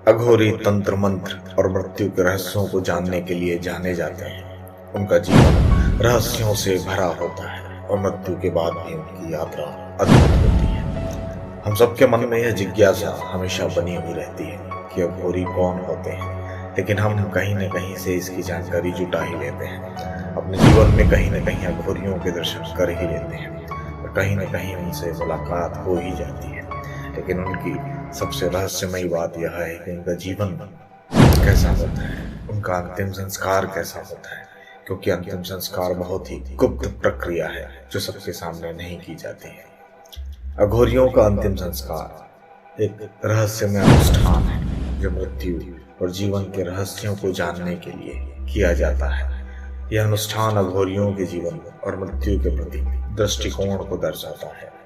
अघोरी तंत्र मंत्र और मृत्यु के रहस्यों को जानने के लिए जाने जाते हैं। उनका जीवन रहस्यों से भरा होता है और मृत्यु के बाद भी उनकी यात्रा अद्भुत होती है। हम सबके मन में यह जिज्ञासा हमेशा बनी हुई रहती है कि अघोरी कौन होते हैं, लेकिन हम कहीं न कहीं से इसकी जानकारी जुटा ही लेते हैं। अपने जीवन में कहीं न कहीं अघोरियों के दर्शन कर ही लेते हैं और कहीं न कहीं उनसे मुलाकात हो ही जाती है। लेकिन उनकी सबसे रहस्यमयी बात यह है कि उनका जीवन कैसा होता है, उनका अंतिम संस्कार कैसा होता है, क्योंकि अंतिम संस्कार बहुत ही गुप्त प्रक्रिया है जो सबके सामने नहीं की जाती है। अघोरियों का अंतिम संस्कार एक रहस्यमय अनुष्ठान है जो मृत्यु और जीवन के रहस्यों को जानने के लिए किया जाता है। यह अनुष्ठान अघोरियों के जीवन और मृत्यु के प्रति दृष्टिकोण को दर्शाता है।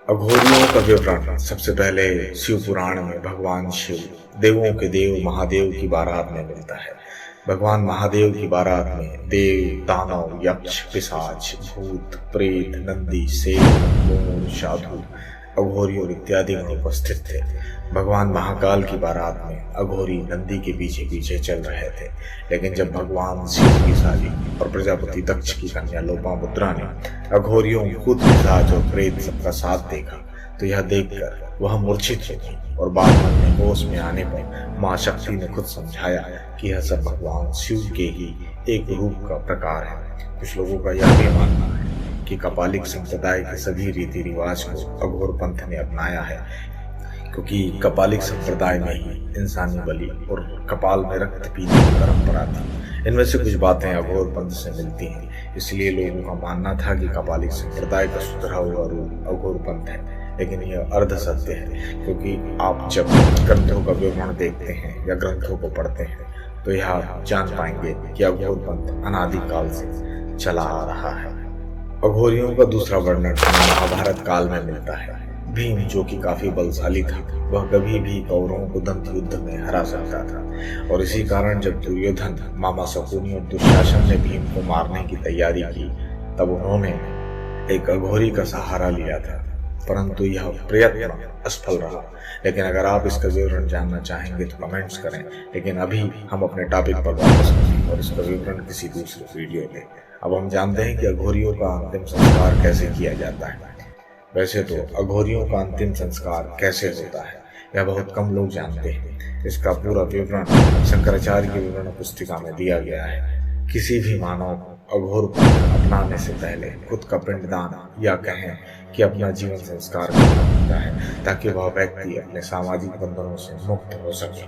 अघोरियों का विवरण सबसे पहले शिव पुराण में भगवान शिव देवों के देव महादेव की बारात में मिलता है। भगवान महादेव की बारात में देव, दानव, यक्ष, पिशाच, भूत, प्रेत, नंदी, शेर, मोर, साधु, अघोरी और इत्यादि उपस्थित थे। भगवान महाकाल की बारात में अघोरी नंदी के पीछे पीछे चल रहे थे, लेकिन जब भगवान शिव की साली और प्रजापति दक्ष की कन्या लोपामुद्रा ने अघोरियों, भूत, पिशाच और प्रेत सबका साथ देखा तो यह देखकर वह मूर्छित हो गई और बाद में होश में आने पर मां शक्ति ने खुद समझाया कि यह सब भगवान शिव के ही एक रूप का प्रकार है। कुछ लोगों का यह भी मानना है कि कपालिक संप्रदाय के सभी रीति रिवाज को अघोर पंथ ने अपनाया है, क्योंकि कपालिक संप्रदाय में ही इंसानी बलि और कपाल में रक्त पीने की परंपरा थी। इनमें से कुछ बातें अघोर पंथ से मिलती हैं, इसलिए लोगों का मानना था कि कपालिक संप्रदाय का सुधरा हुआ रूप अघोर पंथ है। लेकिन यह अर्ध सत्य है, क्योंकि आप जब ग्रंथों का विवरण देखते हैं या ग्रंथों को पढ़ते हैं तो यह जान पाएंगे कि अघोर पंथ अनादिकाल से चला आ रहा है। अघोरियों का दूसरा वर्णन महाभारत काल में मिलता है। भीम, जो कि काफी बलशाली था, वह कभी भी कौरवों को दंत युद्ध में हरा सकता था और इसी कारण जब दुर्योधन, मामा शकुनी और दुशासन ने भीम को मारने की तैयारी की तब उन्होंने एक अघोरी का सहारा लिया था, परंतु यह प्रयत्न असफल रहा। लेकिन अगर आप इसका विवरण जानना चाहेंगे तो कमेंट्स करें, लेकिन अभी हम अपने टॉपिक पर वापस आएं और इसका विवरण किसी दूसरे वीडियो में। अब हम जानते हैं कि अघोरियों का अंतिम संस्कार कैसे किया जाता है। वैसे तो अघोरियों का अंतिम संस्कार कैसे होता है यह बहुत कम लोग जानते हैं। इसका पूरा विवरण शंकराचार्य की विवरण पुस्तिका में दिया गया है। किसी भी मानव अघोर पंथ अपनाने से पहले खुद का पिंडदान या कहें कि अपना जीवन संस्कार करना होता है, ताकि वह व्यक्ति अपने सामाजिक बंधनों से मुक्त हो सके।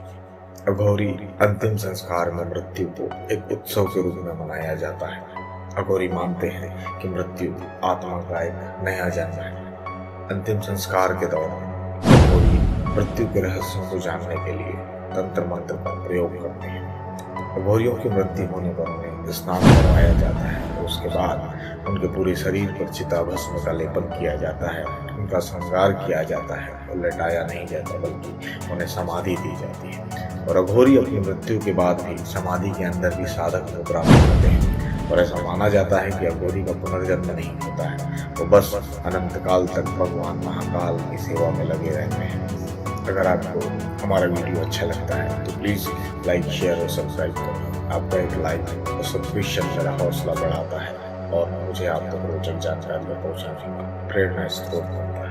अघोरी अंतिम संस्कार में मृत्यु को एक उत्सव के रूप में मनाया जाता है। अघोरी मानते हैं कि मृत्यु आत्मा का एक नया जन्म है। अंतिम संस्कार के दौरान अघोरी मृत्यु के रहस्यों को जानने के लिए तंत्र मंत्र का प्रयोग करते हैं। अघोरियों की मृत्यु होने पर उन्हें स्नान करवाया जाता है और उसके बाद उनके पूरे शरीर पर चिता भस्म का लेपन किया जाता है, उनका श्रृंगार किया जाता है और लटाया नहीं जाता बल्कि उन्हें समाधि दी जाती है। और अघोरी अपनी मृत्यु के बाद भी समाधि के अंदर भी साधक को प्राप्त होते हैं और ऐसा माना जाता है कि अघोरी का पुनर्जन्म नहीं होता है, वो बस अनंत काल तक भगवान महाकाल की सेवा में लगे रहते हैं। अगर आपको हमारा वीडियो अच्छा लगता है तो प्लीज़ लाइक, शेयर और सब्सक्राइब करें। आपका एक लाइक और सब्सक्रिप्शन मेरा हौसला बढ़ाता है और मुझे आप तक रोचक जानकारियाँ पहुँचाने का प्रेरणा स्रोत बनता है।